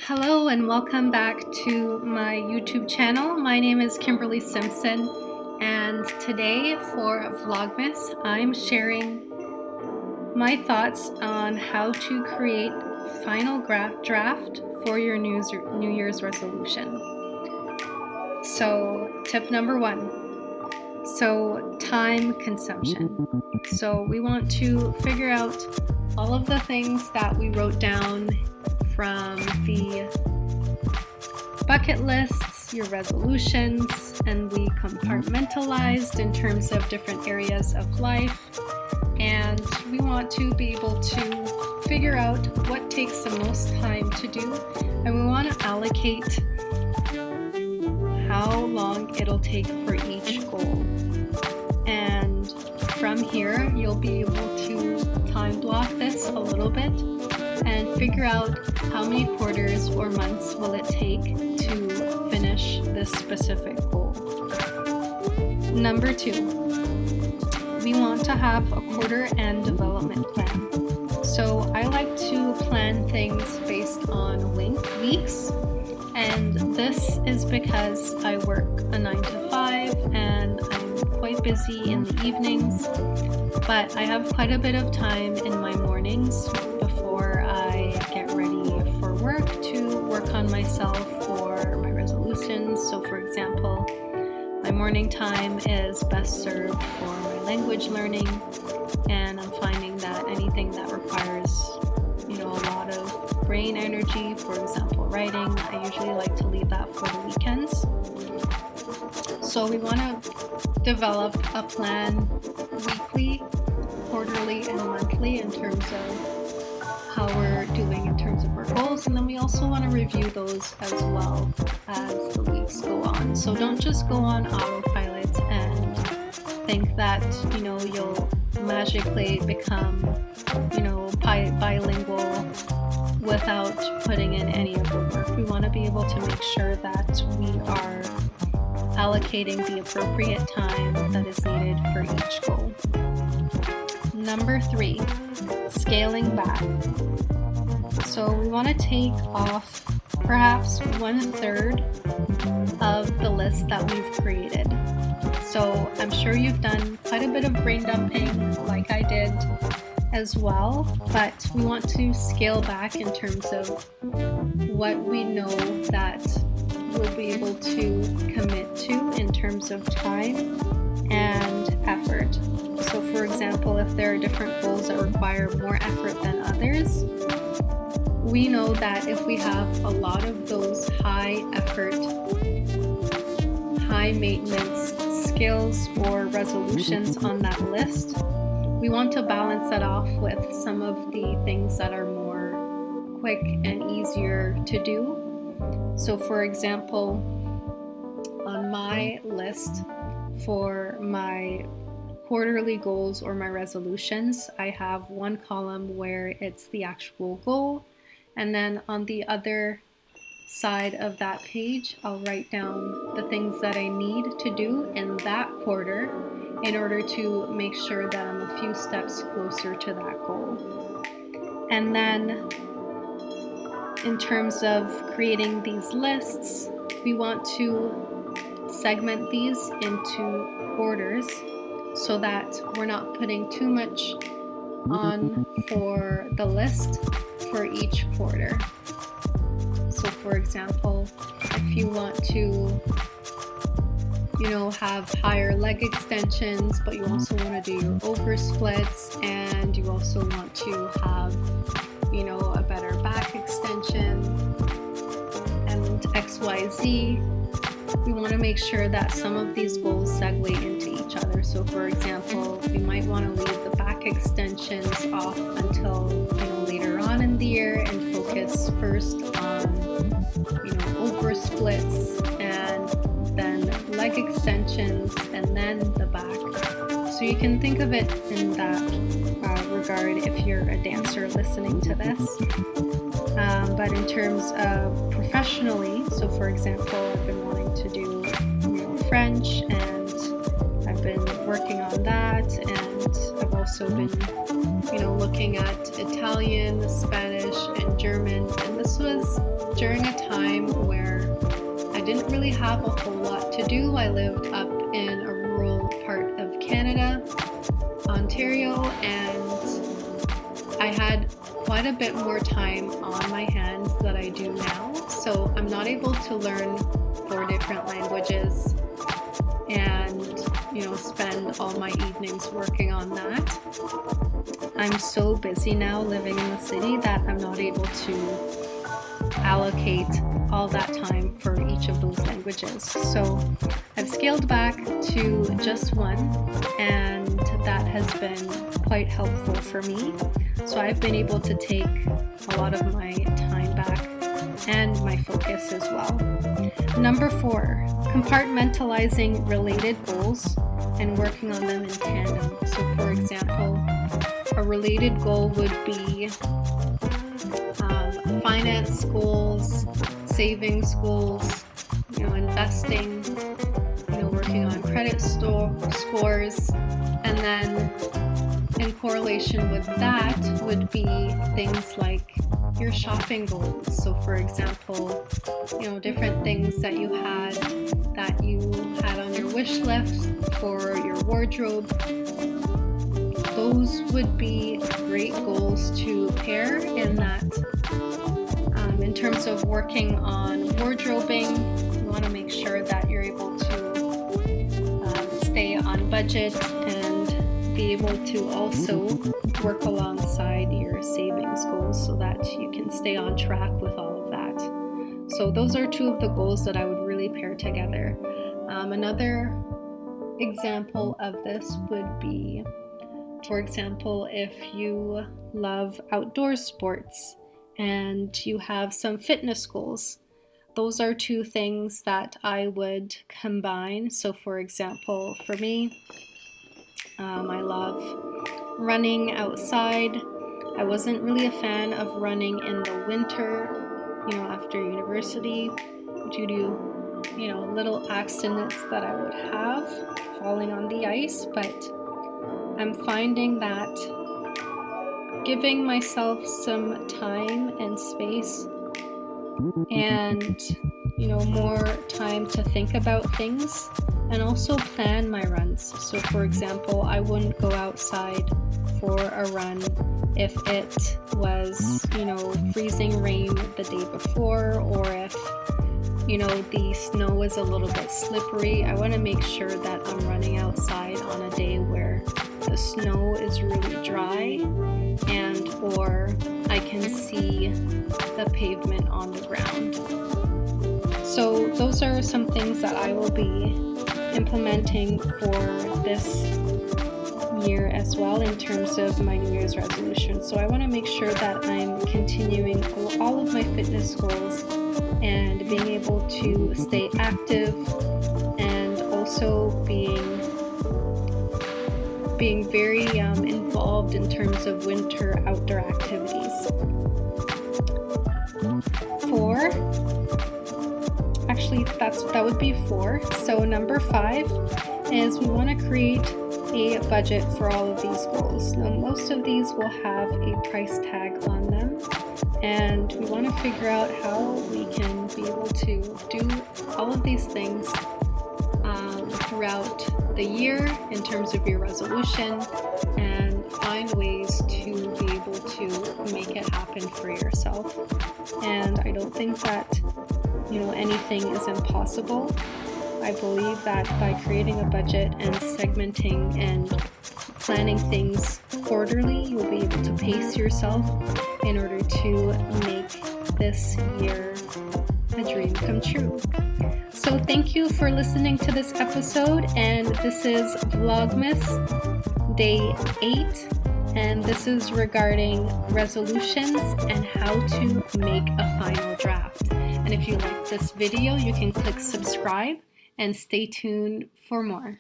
Hello and welcome back to my YouTube channel. My name is Kimberly Simpson, and today for Vlogmas I'm sharing my thoughts on how to create final draft for your New Year's resolution. So tip number 1, so time consumption. So we want to figure out all of the things that we wrote down from the bucket lists, your resolutions, and we compartmentalized in terms of different areas of life. And we want to be able to figure out what takes the most time to do, and we want to allocate how long it'll take for each goal. And from here, you'll be able to time block this a little bit and figure out how many quarters or months will it take to finish this specific goal. Number 2, we want to have a quarter end development plan. So I like to plan things based on weeks, and this is because I work a 9 to 5 and I'm quite busy in the evenings, but I have quite a bit of time in my mornings before I get ready for work to work on myself or my resolutions. So for example, my morning time is best served for my language learning, and I'm finding that anything that requires, a lot of brain energy, for example writing, I usually like to leave that for the weekends. So we want to develop a plan weekly, quarterly, and monthly in terms of how we're doing in terms of our goals, and then we also want to review those as well as the weeks go on. So don't just go on autopilot and think that you'll magically become bilingual without putting in any of the work. We want to be able to make sure that we are allocating the appropriate time that is needed for each goal. Number 3, scaling back. So we want to take off perhaps 1/3 of the list that we've created. So I'm sure you've done quite a bit of brain dumping like I did as well, but we want to scale back in terms of what we know that we'll be able to commit to in terms of time and effort. So for example, if there are different goals that require more effort than others, we know that if we have a lot of those high effort, high maintenance skills or resolutions on that list, we want to balance that off with some of the things that are more quick and easier to do. So for example, on my list for my quarterly goals or my resolutions, I have one column where it's the actual goal, and then on the other side of that page, I'll write down the things that I need to do in that quarter in order to make sure that I'm a few steps closer to that goal. And then in terms of creating these lists, we want to segment these into quarters so that we're not putting too much on for the list for each quarter. So for example, if you want to have higher leg extensions, but you also want to do your oversplits, and you also want to have a better back extension and XYZ, we want to make sure that some of these goals segue into each other. So for example, we might want to leave the back extensions off until later on in the year and focus first on oversplits and then leg extensions and then the back. So you can think of it in that regard if you're a dancer listening to this. But in terms of professionally, so for example, I've been wanting to do French, and I've been working on that, and I've also been looking at Italian, Spanish, and German, and this was during a time where I didn't really have a whole lot to do. I lived up in a rural part of Canada, Ontario, and I had quite a bit more time on my hands than I do now. So I'm not able to learn 4 different languages and, spend all my evenings working on that. I'm so busy now living in the city that I'm not able to allocate all that time for each of those languages. So I've scaled back to just one, and that has been quite helpful for me. So I've been able to take a lot of my time back and my focus as well. Number 4, compartmentalizing related goals and working on them in tandem. So for example, a related goal would be finance goals, savings goals, investing, working on credit scores, and then in correlation with that would be things like your shopping goals. So for example, different things that you had on your wish list for your wardrobe. Those would be great goals to pair in that. In terms of working on wardrobing, you want to make sure that you're able to stay on budget and be able to also work alongside your savings goals so that you can stay on track with all of that. So those are 2 of the goals that I would really pair together. Another example of this would be, for example, if you love outdoor sports and you have some fitness goals, those are 2 things that I would combine. So for example, for me, I love running outside. I wasn't really a fan of running in the winter, after university, due to, little accidents that I would have falling on the ice. But I'm finding that giving myself some time and space and, more time to think about things and also plan my runs. So for example, I wouldn't go outside for a run if it was, freezing rain the day before, or if, the snow is a little bit slippery. I want to make sure that I'm running outside on a day where the snow is really dry and or I can see the pavement on the ground. So those are some things that I will be implementing for this year as well in terms of my New Year's resolution. So I want to make sure that I'm continuing all of my fitness goals and being able to stay active and also being very involved in terms of winter outdoor activities. 4, actually that would be 4. So number 5 is we want to create a budget for all of these goals. Now most of these will have a price tag on them, and we want to figure out how we can be able to do all of these things throughout the year in terms of your resolution, and find ways to be able to make it happen for yourself. And I don't think that anything is impossible. I believe that by creating a budget and segmenting and planning things quarterly, you'll be able to pace yourself in order to make this year a dream come true. So thank you for listening to this episode, and this is Vlogmas Day 8, and this is regarding resolutions and how to make a final draft. And if you like this video, you can click subscribe and stay tuned for more.